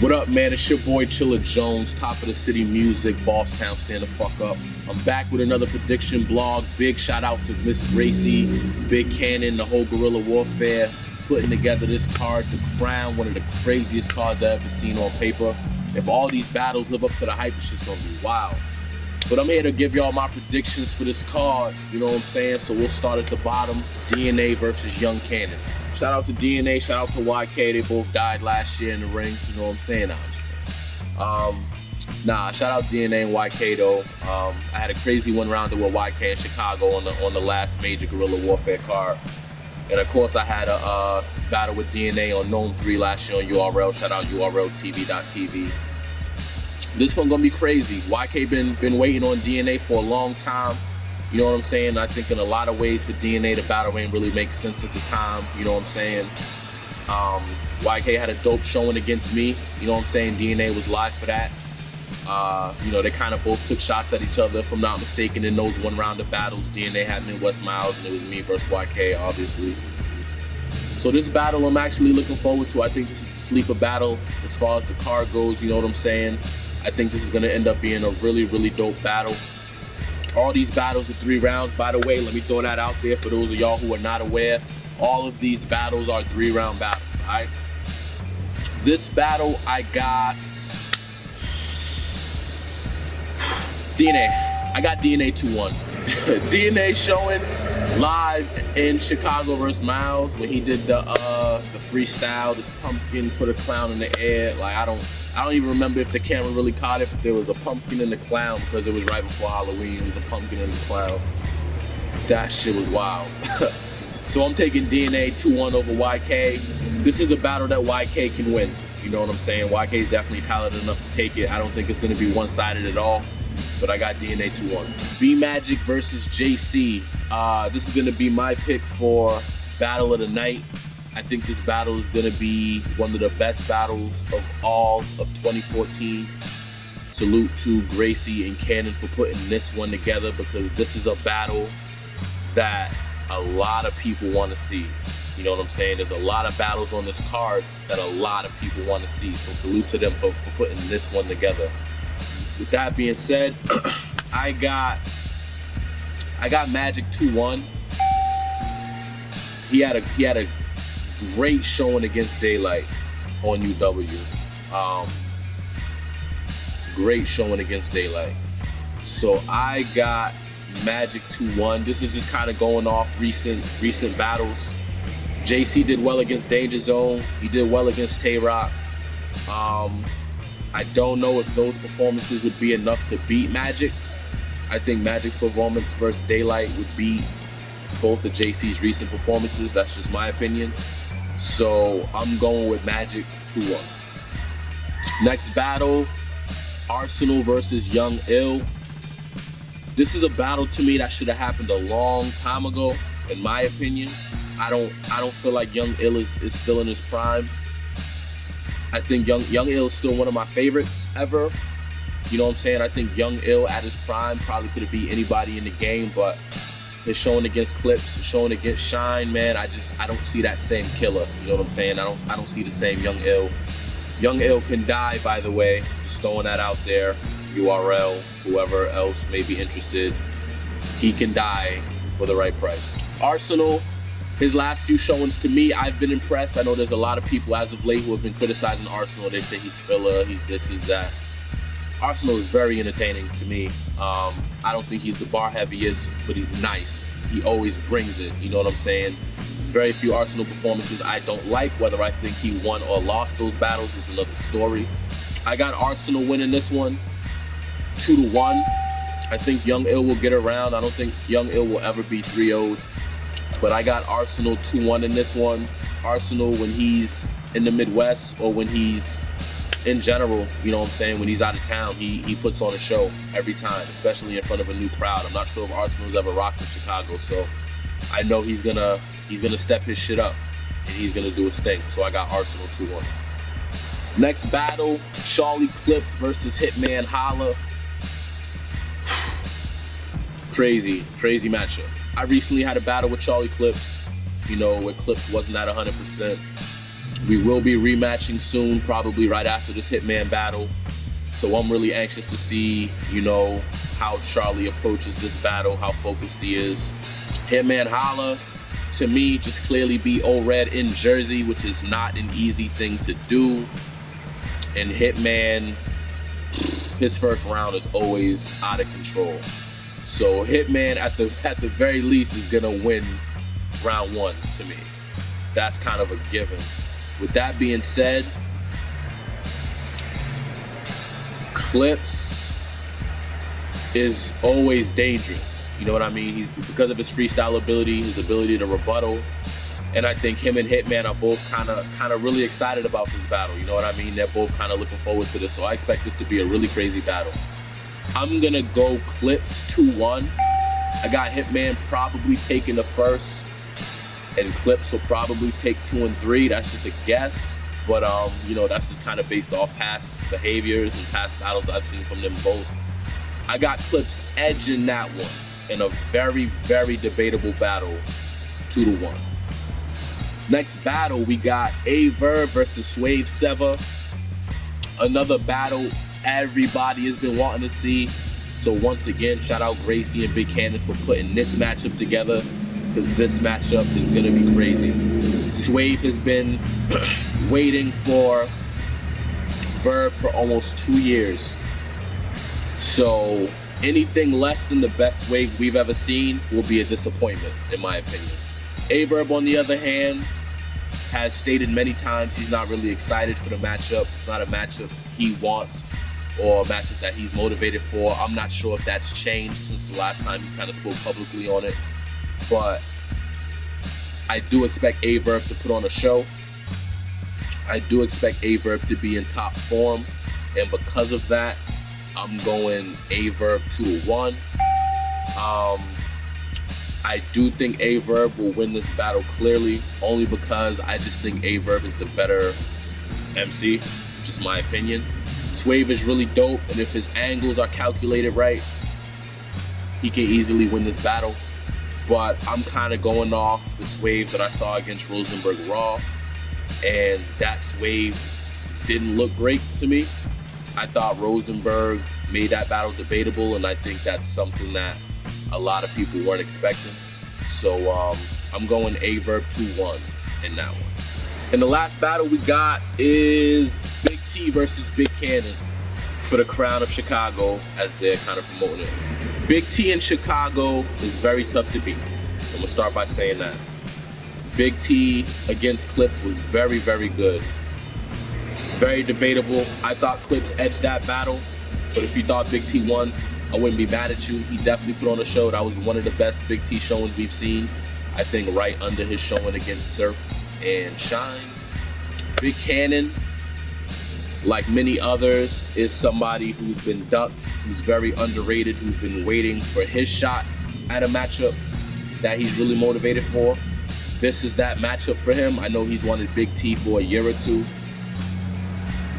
What up, man? It's your boy Chilla Jones, top of the city music, boss town, stand the fuck up. I'm back with another prediction blog. Big shout out to Miss Gracie, Big Kannon, the whole Go-rilla Warfare, putting together this card to crown one of the craziest cards I've ever seen on paper. If all these battles live up to the hype, it's just gonna be wild. But I'm here to give y'all my predictions for this card, you know what I'm saying? So we'll start at the bottom, DNA versus Young Kannon. Shout out to DNA, shout out to YK, they both died last year in the ring, you know what I'm saying? Shout out DNA and YK though. I had a crazy one-rounder with YK in Chicago on the last major Go-rilla Warfare card. And of course I had a battle with DNA on Gnome 3 last year on URL, shout out URLTV.tv. This one gonna be crazy. YK been waiting on DNA for a long time. You know what I'm saying? I think in a lot of ways for DNA, the battle ain't really make sense at the time. You know what I'm saying? YK had a dope showing against me. You know what I'm saying? DNA was live for that. You know, they kind of both took shots at each other, if I'm not mistaken, in those one-rounder battles. DNA had Midwest Miles, and it was me versus YK, obviously. So this battle I'm actually looking forward to. I think this is the sleeper battle as far as the card goes. You know what I'm saying? I think this is going to end up being a really, really dope battle. All these battles are 3 rounds, by the way. Let me throw that out there for those of y'all who are not aware. All of these battles are 3-round battles, all right? This battle, I got DNA. I got DNA 2-1. DNA showing live in Chicago versus Miles when he did the freestyle, this pumpkin, put a clown in the air. Like, I don't even remember if the camera really caught it, but there was a pumpkin and a clown because it was right before Halloween. It was a pumpkin and a clown. That shit was wild. So I'm taking DNA 2-1 over YK. This is a battle that YK can win. You know what I'm saying? YK is definitely talented enough to take it. I don't think it's gonna be one-sided at all, but I got DNA 2-1. B Magic versus JC. This is gonna be my pick for battle of the night. I think this battle is gonna be one of the best battles of all of 2014. Salute to Gracie and Kannon for putting this one together, because this is a battle that a lot of people wanna see. You know what I'm saying? There's a lot of battles on this card that a lot of people wanna see. So salute to them for putting this one together. With that being said, I got Magic 2-1. He had a great showing against Daylight on UW. Great showing against Daylight. So I got Magic 2-1. This is just kind of going off recent battles. JC did well against Danger Zone. He did well against Tay-Rock. I don't know if those performances would be enough to beat Magic. I think Magic's performance versus Daylight would beat both of JC's recent performances. That's just my opinion. So I'm going with Magic 2-1. Next battle, Arsonal versus Young Ill. This is a battle to me that should have happened a long time ago, in my opinion. I don't feel like Young Ill is still in his prime. I think Young Ill is still one of my favorites ever. You know what I'm saying? I think Young Ill at his prime probably could have beat anybody in the game, but his showing against Clips, his showing against Shine, man, I don't see that same killer. You know what I'm saying? I don't see the same Young Ill. Young Ill can die, by the way. Just throwing that out there. URL, whoever else may be interested, he can die for the right price. Arsonal, his last few showings, to me, I've been impressed. I know there's a lot of people as of late who have been criticizing Arsonal. They say he's filler, he's this, he's that. Arsonal is very entertaining to me. I don't think he's the bar heaviest, but he's nice. He always brings it, you know what I'm saying? There's very few Arsonal performances I don't like. Whether I think he won or lost those battles is another story. I got Arsonal winning this one, 2-1. I think Young Ill will get around. I don't think Young Ill will ever be 3-0'd. But I got Arsonal 2-1 in this one. Arsonal, when he's in the Midwest or when he's in general, you know what I'm saying, when he's out of town, he puts on a show every time, especially in front of a new crowd. I'm not sure if Arsonal's ever rocked in Chicago, so I know he's gonna step his shit up and he's gonna do his thing. So I got Arsonal 2-1. Next battle, Charlie Clips versus Hitman Holla. Crazy matchup. I recently had a battle with Charlie Clips, you know, where Clips wasn't at 100%. We will be rematching soon, probably right after this Hitman battle. So I'm really anxious to see, you know, how Charlie approaches this battle, how focused he is. Hitman Holla, to me, just clearly beat O-Red in Jersey, which is not an easy thing to do. And Hitman, his first round is always out of control. So Hitman, at the very least, is gonna win round 1 to me. That's kind of a given. With that being said, Clips is always dangerous. You know what I mean? He's, because of his freestyle ability, his ability to rebuttal. And I think him and Hitman are both kind of really excited about this battle. You know what I mean? They're both kind of looking forward to this. So I expect this to be a really crazy battle. I'm gonna go Clips 2-1. I got Hitman probably taking the first, and Clips will probably take 2 and 3. That's just a guess. But you know, that's just kind of based off past behaviors and past battles I've seen from them both. I got Clips edging that one in a very, very debatable battle, 2-1. Next battle, we got Verb versus Swave Sevah. Another battle everybody has been wanting to see. So once again, shout out Gracie and Big Kannon for putting this matchup together, because this matchup is gonna be crazy. Swave has been waiting for Verb for almost 2 years. So anything less than the best Swave we've ever seen will be a disappointment, in my opinion. Verb, on the other hand, has stated many times he's not really excited for the matchup. It's not a matchup he wants or a matchup that he's motivated for. I'm not sure if that's changed since the last time he's kind of spoke publicly on it. But I do expect Verb to put on a show. I do expect Verb to be in top form. And because of that, I'm going Verb 2-1. I do think Verb will win this battle clearly, only because I just think Verb is the better MC, just my opinion. Swave is really dope, and if his angles are calculated right, he can easily win this battle. But I'm kind of going off the Swave that I saw against Rosenberg Raw, and that Swave didn't look great to me. I thought Rosenberg made that battle debatable, and I think that's something that a lot of people weren't expecting. So I'm going Verb 2-1 in that one. And the last battle we got is Big T versus Big Kannon for the crown of Chicago, as they're kind of promoting it. Big T in Chicago is very tough to beat. I'm gonna start by saying that. Big T against Clips was very, very good. Very debatable. I thought Clips edged that battle, but if you thought Big T won, I wouldn't be mad at you. He definitely put on a show. That was one of the best Big T showings we've seen. I think right under his showing against Surf and Shine. Big Kannon, like many others, is somebody who's been ducked, who's very underrated, who's been waiting for his shot at a matchup that he's really motivated for. This is that matchup for him. I know he's wanted Big T for a year or two.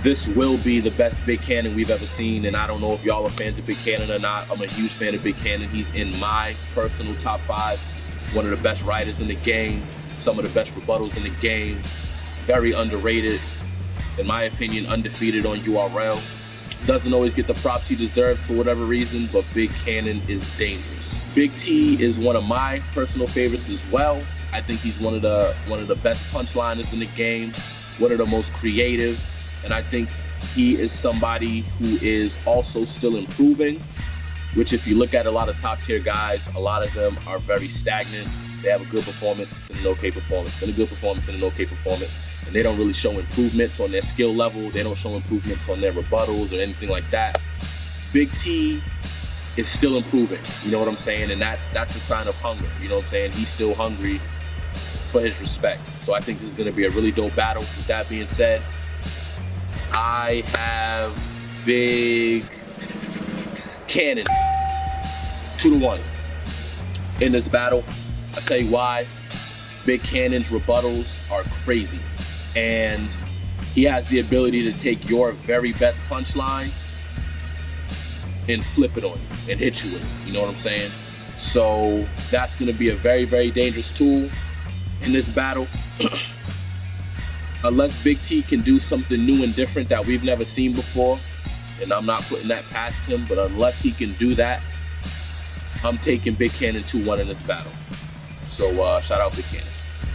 This will be the best Big Kannon we've ever seen, and I don't know if y'all are fans of Big Kannon or not. I'm a huge fan of Big Kannon. He's in my personal top 5. One of the best writers in the game, some of the best rebuttals in the game. Very underrated, in my opinion, undefeated on URL. Doesn't always get the props he deserves for whatever reason, but Big Kannon is dangerous. Big T is one of my personal favorites as well. I think he's one of the best punchliners in the game, one of the most creative. And I think he is somebody who is also still improving, which if you look at a lot of top tier guys, a lot of them are very stagnant. They have a good performance and an okay performance, and a good performance and an okay performance. And they don't really show improvements on their skill level. They don't show improvements on their rebuttals or anything like that. Big T is still improving, you know what I'm saying? And that's a sign of hunger, you know what I'm saying? He's still hungry for his respect. So I think this is gonna be a really dope battle. With that being said, I have Big Kannon 2-1 in this battle. I'll tell you why. Big Cannon's rebuttals are crazy, and he has the ability to take your very best punchline and flip it on you and hit you with it, you know what I'm saying? So that's gonna be a very, very dangerous tool in this battle. Unless Big T can do something new and different that we've never seen before, and I'm not putting that past him, but unless he can do that, I'm taking Big Kannon 2-1 in this battle. So shout out Big Kannon.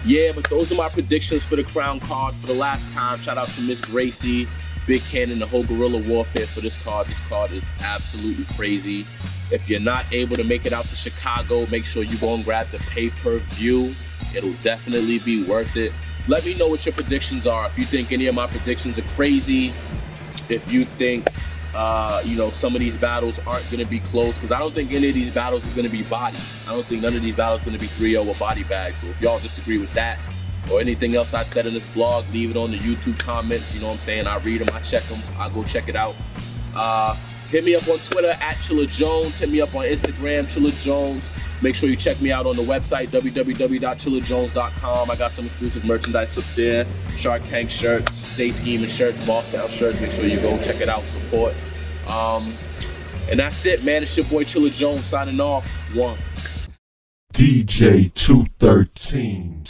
Yeah, but those are my predictions for the Crown card for the last time. Shout out to Miss Gracie, Big Kannon, the whole Go-rilla Warfare for this card. This card is absolutely crazy. If you're not able to make it out to Chicago, make sure you go and grab the pay-per-view. It'll definitely be worth it. Let me know what your predictions are. If you think any of my predictions are crazy, if you think, you know, some of these battles aren't going to be close, because I don't think any of these battles are going to be bodies. I don't think none of these battles are going to be 3-0 or body bags. So if y'all disagree with that or anything else I've said in this blog, leave it on the YouTube comments. You know what I'm saying? I read them, I check them, I'll go check it out. Hit me up on Twitter at Chilla Jones. Hit me up on Instagram, Chilla Jones. Make sure you check me out on the website, www.chillajones.com. I got some exclusive merchandise up there. Shark Tank shirts, Stay Scheming shirts, Boss Down shirts. Make sure you go check it out, support. And that's it, man. It's your boy Chilla Jones signing off. One. DJ 213.